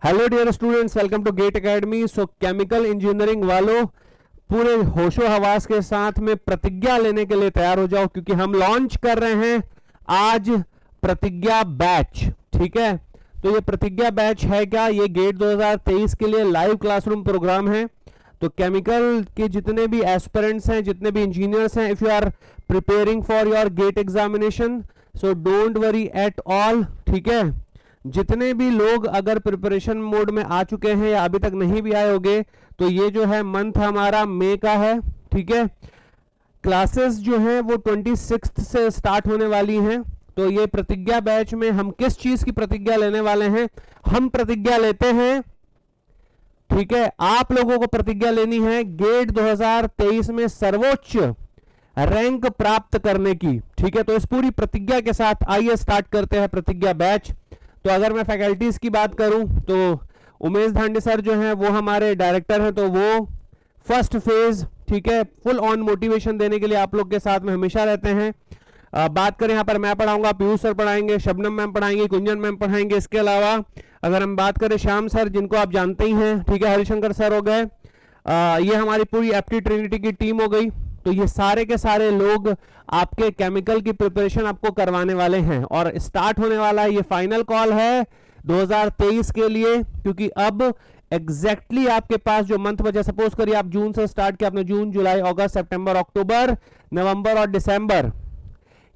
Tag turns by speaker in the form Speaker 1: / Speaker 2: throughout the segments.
Speaker 1: Hello dear students, welcome to GATE academy. So chemical engineering वालों, पूरे होशो हवास के साथ में प्रतिज्ञा लेने के लिए तैयार हो जाओ, क्योंकि हम लॉन्च कर रहे हैं आज प्रतिज्ञा बैच। ठीक है, तो ये प्रतिज्ञा बैच है क्या? ये गेट 2023 के लिए लाइव क्लासरूम प्रोग्राम है। तो केमिकल के जितने भी एस्पिरेंट्स हैं, जितने भी इंजीनियर्स हैं, if you are preparing for your GATE examination, so don't worry at all. ठीक है, जितने भी लोग अगर प्रिपरेशन मोड में आ चुके हैं या अभी तक नहीं भी आए होंगे, तो ये जो है मंथ हमारा मई का है। ठीक है, क्लासेस जो हैं वो 26 से स्टार्ट होने वाली हैं। तो ये प्रतिज्ञा बैच में हम किस चीज की प्रतिज्ञा लेने वाले हैं? हम प्रतिज्ञा लेते हैं, ठीक है, आप लोगों को प्रतिज्ञा लेनी है गेट 2023 में सर्वोच्च रैंक प्राप्त करने की। ठीक है, तो इस पूरी प्रतिज्ञा के साथ आइए स्टार्ट करते हैं प्रतिज्ञा बैच। तो अगर मैं फैकल्टीज की बात करूं तो उमेश धांडे सर जो हैं वो हमारे डायरेक्टर हैं, तो वो फर्स्ट फेज, ठीक है, फुल ऑन मोटिवेशन देने के लिए आप लोग के साथ में हमेशा रहते हैं। बात करें यहाँ पर मैं पढ़ाऊंगा, पीयूष सर पढ़ाएंगे, शबनम मैम पढ़ाएंगे, कुंजन मैम पढ़ाएंगे। इसके अलावा अगर हम बात करें श्याम सर, जिनको आप जानते ही हैं, ठीक है, हरिशंकर सर हो गए, ये हमारी पूरी एप्टी ट्रिनिटी की टीम हो गई। तो ये सारे के सारे लोग आपके केमिकल की प्रिपरेशन आपको करवाने वाले हैं, और स्टार्ट होने वाला है, ये फाइनल कॉल है 2023 के लिए, क्योंकि अब एग्जैक्टली आपके पास जो मंथ बचा, सपोज करिए आप जून से स्टार्ट किया, आपने जून, जुलाई, अगस्त, सितंबर, अक्टूबर, नवंबर और दिसंबर,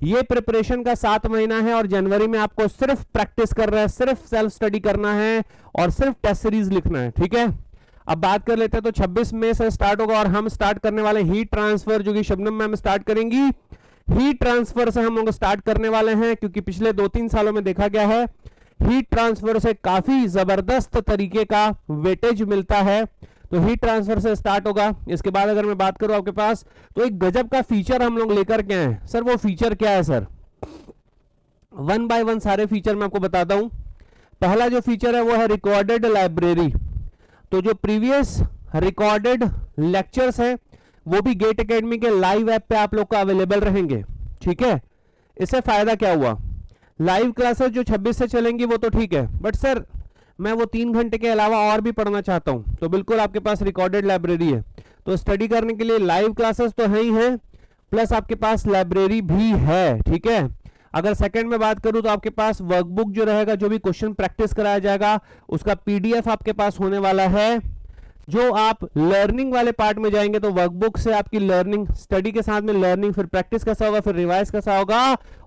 Speaker 1: ये प्रिपरेशन का 7 महीना है, और जनवरी में आपको सिर्फ प्रैक्टिस कर रहा है, सिर्फ सेल्फ स्टडी करना है और सिर्फ टेस्ट सीरीज लिखना है। ठीक है, अब बात कर लेते हैं, तो 26 मई से स्टार्ट होगा, और हम स्टार्ट करने वाले हीट ट्रांसफर, जो कि शबनम मैम स्टार्ट करेंगी। हीट ट्रांसफर से हम लोग स्टार्ट करने वाले हैं, क्योंकि पिछले 2-3 सालों में देखा गया है हीट ट्रांसफर से काफी जबरदस्त तरीके का वेटेज मिलता है। तो हीट ट्रांसफर से स्टार्ट होगा। इसके बाद अगर मैं बात करूं आपके पास, तो एक गजब का फीचर हम लोग लेकर के आए। सर वो फीचर क्या है सर? 1 बाय 1 सारे फीचर मैं आपको बताता हूं। पहला जो फीचर है वो है रिकॉर्डेड लाइब्रेरी। तो जो प्रीवियस रिकॉर्डेड लेक्चर्स हैं वो भी गेट एकेडमी के लाइव ऐप पे आप लोग का अवेलेबल रहेंगे। ठीक है, इससे फायदा क्या हुआ? लाइव क्लासेस जो 26 से चलेंगी वो तो ठीक है, बट सर मैं वो 3 घंटे के अलावा और भी पढ़ना चाहता हूं, तो बिल्कुल आपके पास रिकॉर्डेड लाइब्रेरी है। तो स्टडी करने के लिए लाइव क्लासेस तो है ही है, प्लस आपके पास लाइब्रेरी भी है। ठीक है, अगर सेकंड में बात करूं तो आपके पास वर्कबुक जो रहेगा, जो भी क्वेश्चन प्रैक्टिस कराया जाएगा, उसका पीडीएफ आपके पास होने वाला है। जो आप लर्निंग वाले पार्ट में जाएंगे तो वर्कबुक से आपकी लर्निंग, स्टडी के साथ में लर्निंग, फिर प्रैक्टिस कैसा होगा, फिर रिवाइज कैसा होगा,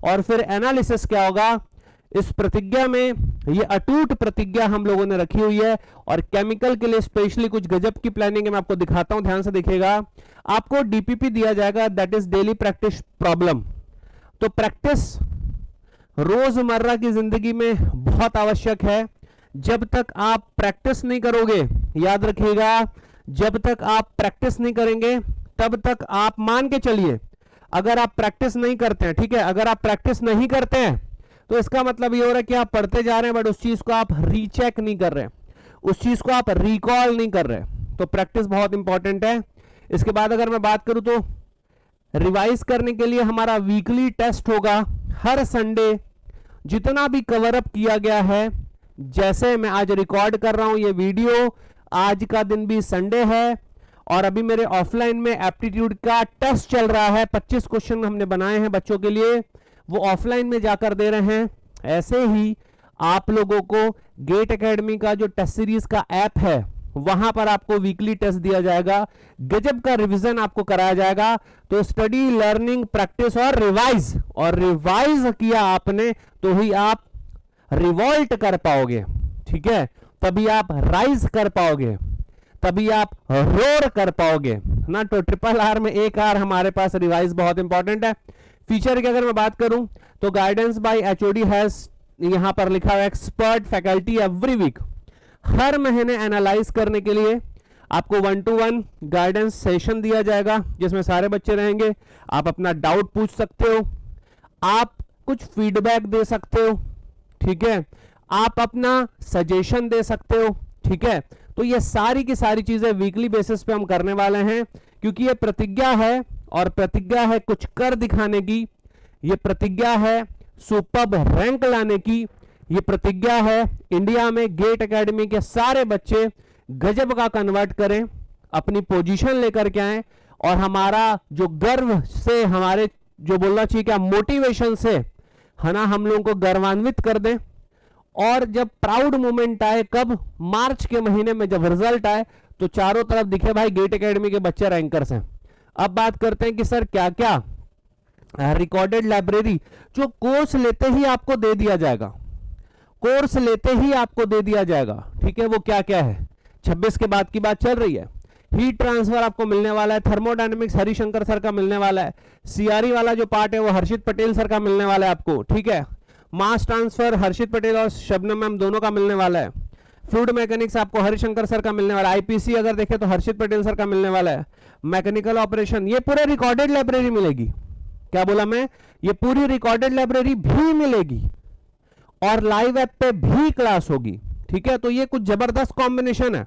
Speaker 1: और फिर एनालिसिस क्या होगा। इस प्रतिज्ञा में ये अटूट प्रतिज्ञा हम लोगों ने रखी हुई है, और केमिकल के लिए स्पेशली कुछ गजब की प्लानिंग है, मैं आपको दिखाता हूं, ध्यान से देखिएगा। आपको डीपीपी दिया जाएगा, that is daily practice problem. तो प्रैक्टिस रोजमर्रा की जिंदगी में बहुत आवश्यक है। जब तक आप प्रैक्टिस नहीं करोगे, याद रखिएगा, जब तक आप प्रैक्टिस नहीं करेंगे तब तक आप मान के चलिए, अगर आप प्रैक्टिस नहीं करते हैं, ठीक है, अगर आप प्रैक्टिस नहीं करते हैं तो इसका मतलब ये हो रहा है कि आप पढ़ते जा रहे हैं, बट उस चीज को आप रीचेक नहीं कर रहे, उस चीज को आप रिकॉल नहीं कर रहे। तो प्रैक्टिस बहुत इंपॉर्टेंट है। इसके बाद अगर मैं बात करूं तो रिवाइज करने के लिए हमारा वीकली टेस्ट होगा हर संडे। जितना भी कवर अप किया गया है, जैसे मैं आज रिकॉर्ड कर रहा हूं ये वीडियो, आज का दिन भी संडे है, और अभी मेरे ऑफलाइन में एप्टीट्यूड का टेस्ट चल रहा है। 25 क्वेश्चन हमने बनाए हैं बच्चों के लिए, वो ऑफलाइन में जाकर दे रहे हैं। ऐसे ही आप लोगों को गेट एकेडमी का जो टेस्ट सीरीज का ऐप है, वहां पर आपको वीकली टेस्ट दिया जाएगा, गजब का रिवीजन आपको कराया जाएगा। तो स्टडी, लर्निंग, प्रैक्टिस और रिवाइज किया आपने तो ही आप रिवॉल्ट कर पाओगे। ठीक है, तभी आप राइज कर पाओगे, तभी आप रोर कर पाओगे ना। तो ट्रिपल आर में एक आर हमारे पास रिवाइज बहुत इंपॉर्टेंट है। फीचर की अगर मैं बात करूं तो गाइडेंस बाय एचओडी हैज, यहां पर लिखा है एक्सपर्ट फैकल्टी एवरी वीक। हर महीने एनालाइज करने के लिए आपको 1-to-1 गाइडेंस सेशन दिया जाएगा, जिसमें सारे बच्चे रहेंगे। आप अपना डाउट पूछ सकते हो, आप कुछ फीडबैक दे सकते हो, ठीक है, आप अपना सजेशन दे सकते हो। ठीक है, तो ये सारी की सारी चीजें वीकली बेसिस पे हम करने वाले हैं, क्योंकि ये प्रतिज्ञा है, और प्रतिज्ञा है कुछ कर दिखाने की, ये प्रतिज्ञा है सुपर्ब रैंक लाने की, ये प्रतिज्ञा है इंडिया में गेट एकेडमी के सारे बच्चे गजब का कन्वर्ट करें, अपनी पोजीशन लेकर के आए और हमारा जो गर्व से, हमारे जो बोलना चाहिए क्या मोटिवेशन से, है ना, हम लोगों को गर्वान्वित कर दें। और जब प्राउड मोमेंट आए, कब, मार्च के महीने में जब रिजल्ट आए तो चारों तरफ दिखे भाई गेट एकेडमी के बच्चे रैंकर्स हैं। अब बात करते हैं कि सर क्या क्या रिकॉर्डेड लाइब्रेरी जो कोर्स लेते ही आपको दे दिया जाएगा, कोर्स लेते ही आपको दे दिया जाएगा, ठीक है, वो क्या क्या है। 26 के बाद की बात चल रही है। हीट ट्रांसफर आपको मिलने वाला है, थर्मोडायनेमिक्स हरिशंकर सर का मिलने वाला है, सीआरई वाला जो पार्ट है वो हर्षित पटेल सर का मिलने वाला है आपको, ठीक है। मास ट्रांसफर हर्षित पटेल और शबनम मैम दोनों का मिलने वाला है। फ्लूइड मैकेनिक्स आपको हरिशंकर सर का मिलने वाला है। आईपीसी अगर देखें तो हर्षित पटेल सर का मिलने वाला है। मैकेनिकल ऑपरेशन, ये पूरे रिकॉर्डेड लाइब्रेरी मिलेगी। क्या बोला मैं, ये पूरी रिकॉर्डेड लाइब्रेरी भी मिलेगी और लाइव ऐप पे भी क्लास होगी, ठीक है। तो ये कुछ जबरदस्त कॉम्बिनेशन है।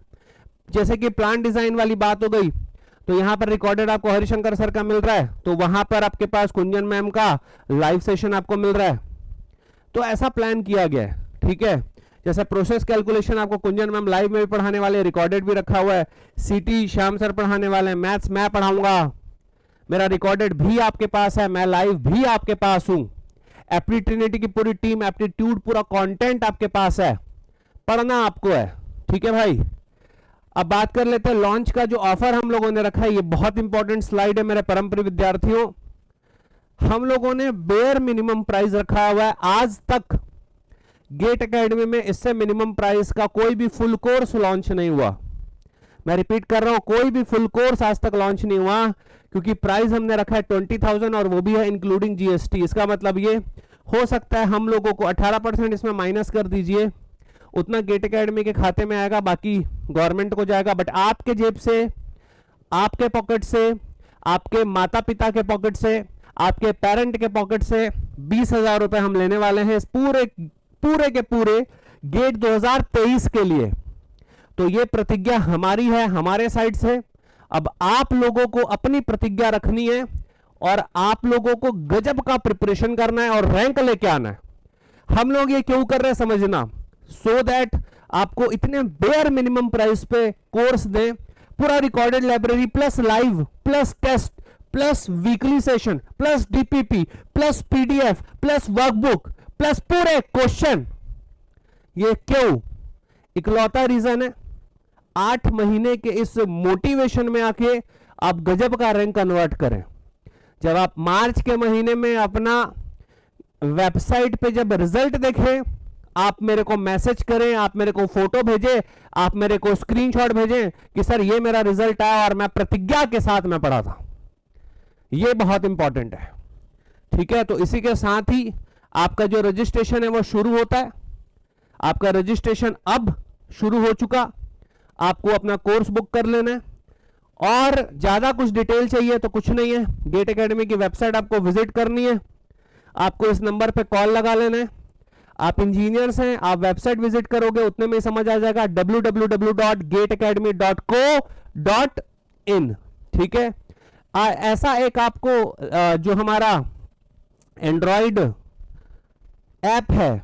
Speaker 1: जैसे कि प्लान डिजाइन वाली बात हो गई तो यहां पर रिकॉर्डेड आपको हरिशंकर सर का मिल रहा है, तो वहां पर आपके पास कुंजन मैम का लाइव सेशन आपको मिल रहा है। तो ऐसा प्लान किया गया है, ठीक है। जैसे प्रोसेस कैलकुलेशन आपको कुंजन मैम लाइव में भी पढ़ाने वाले, रिकॉर्डेड भी रखा हुआ है। सीटी श्याम सर पढ़ाने वाले हैं, मैथ्स मैं पढ़ाऊंगा, मेरा रिकॉर्डेड भी आपके पास है, मैं लाइव भी आपके पास हूं। एप्टी ट्रिनिटी की पूरी टीम, एप्टीट्यूड पूरा कंटेंट आपके पास है, पढ़ना आपको है, ठीक है भाई। अब बात कर लेते हैं लॉन्च का जो ऑफर हम लोगों ने रखा है। ये बहुत इंपॉर्टेंट स्लाइड है मेरे परम प्रिय विद्यार्थियों। हम लोगों ने बेयर मिनिमम प्राइस रखा हुआ है। आज तक गेट एकेडमी में इससे मिनिमम प्राइस का कोई भी फुल कोर्स लॉन्च नहीं हुआ। मैं रिपीट कर रहा हूं, कोई भी फुल कोर्स आज तक लॉन्च नहीं हुआ, क्योंकि प्राइस हमने रखा है 20,000 और वो भी है इंक्लूडिंग जीएसटी। इसका मतलब ये हो सकता है हम लोगों को 18% इसमें माइनस कर दीजिए, उतना गेट एकेडमी के खाते में आएगा, बाकी गवर्नमेंट को जाएगा। बट आपके जेब से, आपके पॉकेट से, आपके माता पिता के पॉकेट से, आपके पेरेंट के पॉकेट से 20,000 रुपए हम लेने वाले हैं इस पूरे के पूरे गेट 2023 के लिए। तो ये प्रतिज्ञा हमारी है, हमारे साइड से। अब आप लोगों को अपनी प्रतिज्ञा रखनी है और आप लोगों को गजब का प्रिपरेशन करना है और रैंक लेके आना है। हम लोग ये क्यों कर रहे हैं समझना, सो दैट आपको इतने बेयर मिनिमम प्राइस पे कोर्स दें, पूरा recorded library plus live plus test plus weekly session plus DPP plus PDF plus workbook plus पूरे क्वेश्चन। ये क्यों, इकलौता रीजन है, 8 महीने के इस मोटिवेशन में आके आप गजब का रैंक कन्वर्ट करें। जब आप मार्च के महीने में अपना वेबसाइट पे जब रिजल्ट देखें, आप मेरे को मैसेज करें, आप मेरे को फोटो भेजें, आप मेरे को स्क्रीनशॉट भेजें कि सर ये मेरा रिजल्ट आया और मैं प्रतिज्ञा के साथ में पढ़ा था। ये बहुत इंपॉर्टेंट है, ठीक है। तो इसी के साथ ही आपका जो रजिस्ट्रेशन है वो शुरू होता है। आपका रजिस्ट्रेशन अब शुरू हो चुका, आपको अपना कोर्स बुक कर लेना है। और ज्यादा कुछ डिटेल चाहिए तो कुछ नहीं है, गेट एकेडमी की वेबसाइट आपको विजिट करनी है, आपको इस नंबर पे कॉल लगा लेना है। आप इंजीनियर्स हैं, आप वेबसाइट विजिट करोगे उतने में समझ आ जाएगा, www.gateacademy.co.in, ठीक है। ऐसा एक आपको जो हमारा एंड्रॉइड ऐप है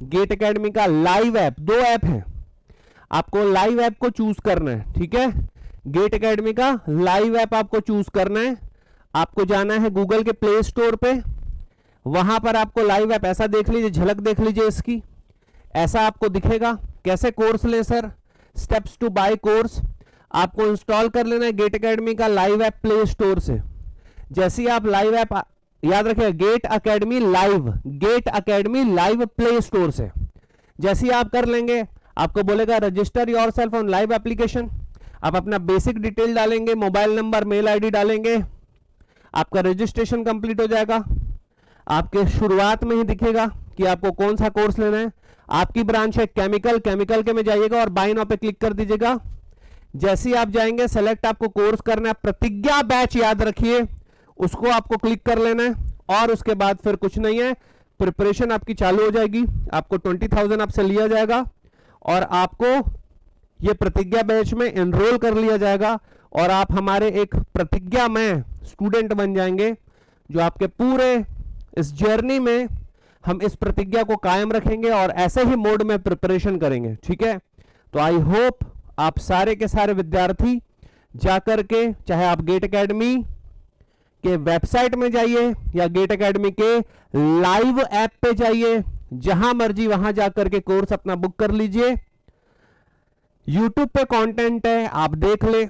Speaker 1: गेट एकेडमी का, लाइव ऐप, 2 ऐप है, आपको लाइव ऐप को चूज करना है, ठीक है। गेट एकेडमी का लाइव ऐप आपको चूज करना है। आपको जाना है गूगल के प्ले स्टोर पे, वहां पर आपको लाइव ऐप ऐसा देख लीजिए, झलक देख लीजिए इसकी, ऐसा आपको दिखेगा। कैसे कोर्स ले sir, steps to buy course, आपको इंस्टॉल कर लेना है गेट एकेडमी का लाइव ऐप प्ले स्टोर से। जैसे ही आप लाइव ऐप, याद रखिए Gate Academy live play store से जैसे ही आप कर लेंगे, आपको बोलेगा register yourself on live application. आप अपना बेसिक डिटेल डालेंगे, मोबाइल नंबर, मेल आईडी डालेंगे, आपका रजिस्ट्रेशन कंप्लीट हो जाएगा। आपके शुरुआत में ही दिखेगा कि आपको कौन सा कोर्स लेना है। आपकी ब्रांच है केमिकल के में जाइएगा और बाय नाउ पे क्लिक कर दीजिएगा। जैसे ही आप जाएंगे, सेलेक्ट आपको कोर्स करना है, प्रतिज्ञा बैच याद रखिए, उसको आपको क्लिक कर लेना है और उसके बाद फिर कुछ नहीं है, प्रिपरेशन आपकी चालू हो जाएगी। आपको 20,000 आपसे लिया जाएगा और आपको ये प्रतिज्ञा बैच में एनरोल कर लिया जाएगा और आप हमारे एक प्रतिज्ञा में स्टूडेंट बन जाएंगे, जो आपके पूरे इस जर्नी में हम इस प्रतिज्ञा को कायम रखेंगे और ऐसे ही मोड में प्रिपरेशन करेंगे, ठीक है। तो आई होप आप सारे के सारे विद्यार्थी जाकर के, चाहे आप गेट एकेडमी के वेबसाइट में जाइए या गेट एकेडमी के लाइव ऐप पे जाइए, जहां मर्जी वहां जाकर के कोर्स अपना बुक कर लीजिए। यूट्यूब पे कंटेंट है, आप देख ले।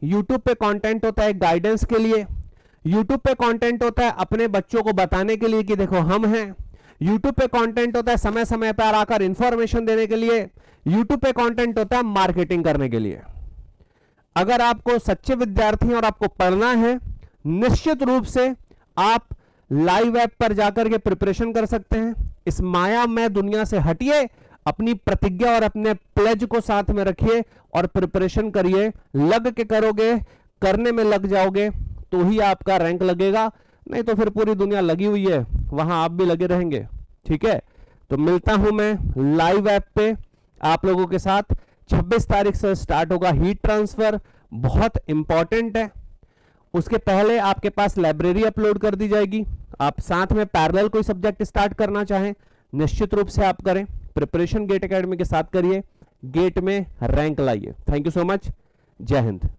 Speaker 1: यूट्यूब पे कंटेंट होता है गाइडेंस के लिए, यूट्यूब पे कंटेंट होता है अपने बच्चों को बताने के लिए कि देखो हम हैं। यूट्यूब पे कंटेंट होता है समय समय पर आकर इंफॉर्मेशन देने के लिए। यूट्यूब पे कंटेंट होता है मार्केटिंग करने के लिए। अगर आपको सच्चे विद्यार्थी हैं और आपको पढ़ना है, निश्चित रूप से आप लाइव ऐप पर जाकर के प्रिपरेशन कर सकते हैं। इस मायामय दुनिया से हटिए, अपनी प्रतिज्ञा और अपने प्लेज को साथ में रखिए और प्रिपरेशन करिए। लग के करोगे, करने में लग जाओगे तो ही आपका रैंक लगेगा, नहीं तो फिर पूरी दुनिया लगी हुई है, वहां आप भी लगे रहेंगे, ठीक है। तो मिलता हूं मैं लाइव ऐप पे आप लोगों के साथ। 26 तारीख से स्टार्ट होगा हीट ट्रांसफर, बहुत इंपॉर्टेंट है। उसके पहले आपके पास लाइब्रेरी अपलोड कर दी जाएगी। आप साथ में पैरेलल कोई सब्जेक्ट स्टार्ट करना चाहें, निश्चित रूप से आप करें। प्रिपरेशन गेट एकेडमी के साथ करिए, गेट में रैंक लाइए। थैंक यू सो मच, जय हिंद।